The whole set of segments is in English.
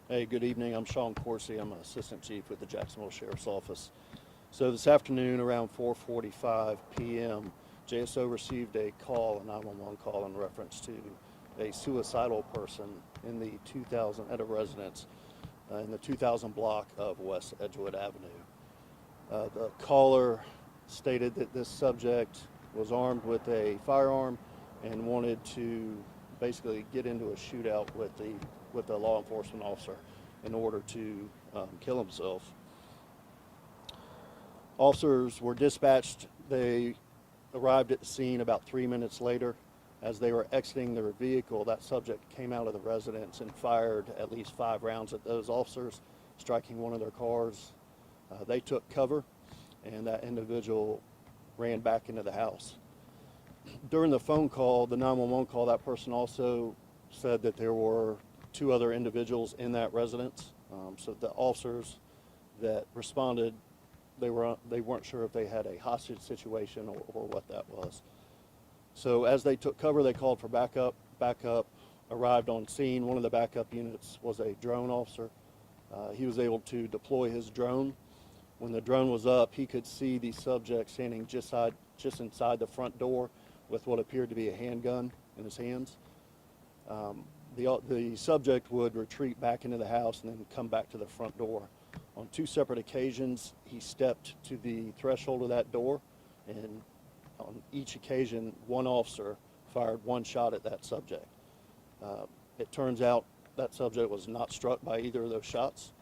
Hey, good evening. I'm Sean Coursey. I'm an assistant chief with the Jacksonville Sheriff's Office. So this afternoon around 4:45 p.m., JSO received a call, a 911 call in reference to a suicidal person in the 2000 at a residence in the 2000 block of West Edgewood Avenue. The caller stated that this subject was armed with a firearm and wanted to basically get into a shootout with the law enforcement officer in order to kill himself. Officers were dispatched. They arrived at the scene about 3 minutes later. As they were exiting their vehicle, that subject came out of the residence and fired at least 5 rounds at those officers, striking one of their cars. They took cover, and that individual ran back into the house. During the phone call, the 911 call, that person also said that there were 2 other individuals in that residence. So the officers that responded, they weren't sure if they had a hostage situation or what that was. So as they took cover, they called for backup. Backup arrived on scene. One of the backup units was a drone officer. He was able to deploy his drone. When the drone was up, he could see the subject standing just inside the front door with what appeared to be a handgun in his hands. The subject would retreat back into the house and then come back to the front door. On 2 separate occasions, he stepped to the threshold of that door, and on each occasion, one officer fired 1 shot at that subject. It turns out that subject was not struck by either of those shots.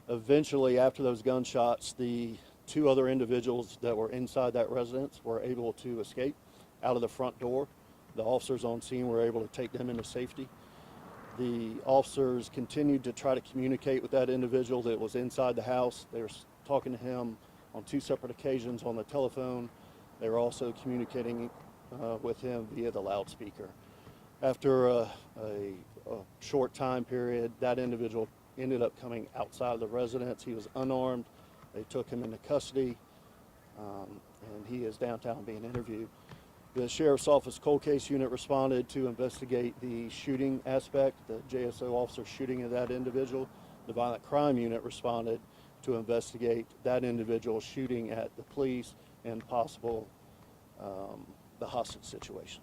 Eventually, after those gunshots, the 2 other individuals that were inside that residence were able to escape out of the front door. The officers on scene were able to take them into safety. The officers continued to try to communicate with that individual that was inside the house. They were talking to him on 2 separate occasions on the telephone. They were also communicating with him via the loudspeaker. After a short time period, that individual ended up coming outside of the residence. He was unarmed. They took him into custody, and he is downtown being interviewed. The Sheriff's Office Cold Case Unit responded to investigate the shooting aspect, the JSO officer shooting at that individual. The Violent Crime Unit responded to investigate that individual shooting at the police and possible the hostage situation.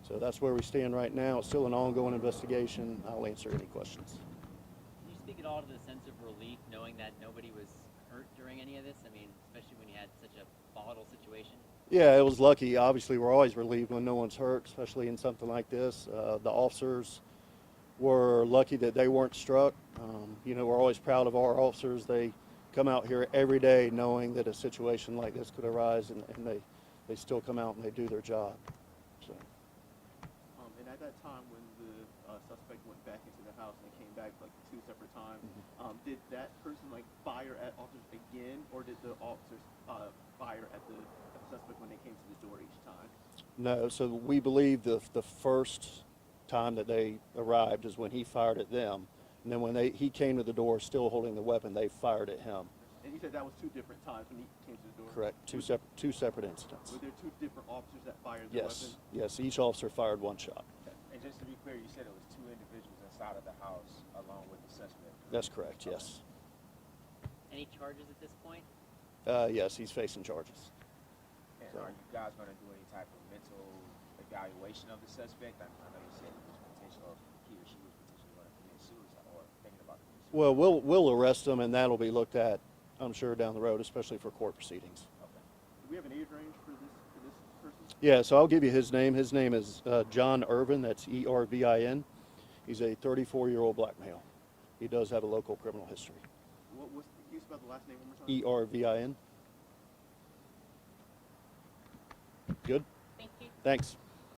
So that's where we stand right now. It's still an ongoing investigation. I'll answer any questions. Can you speak at all to the sense of relief knowing that nobody was hurt during any of this? I mean, especially when you had such a volatile situation. Yeah, it was lucky. Obviously, we're always relieved when no one's hurt, especially in something like this. The officers were lucky that they weren't struck. We're always proud of our officers. They come out here every day knowing that a situation like this could arise, and they still come out and they do their job. So. And at that time when the suspect went back into the house and came back like 2 separate times, did that person fire at officers again, or did the officers fire at the suspect when they came to the door each time? No, so we believe the first time that they arrived is when he fired at them, and then when he came to the door still holding the weapon, they fired at him. And you said that was 2 different times when he came to the door? Correct. Two separate incidents. Were there 2 different officers that fired the weapon? Yes, each officer fired 1 shot. And just to be clear, you said it was 2 individuals inside of the house along with the suspect. That's correct, yes. Any charges at this point? Yes, he's facing charges. And are you guys going to do any type of mental evaluation of the suspect? I know you said he was potential, he or she was potentially going to commit suicide or thinking about committing suicide. Well, we'll arrest him, and that'll be looked at, I'm sure, down the road, especially for court proceedings. Okay. Do we have an age range for this person? Yeah, so I'll give you his name. His name is John Irvin. That's Ervin. He's a 34-year-old black male. He does have a local criminal history. Can you spell the last name one more time? Ervin. Good? Thank you. Thanks.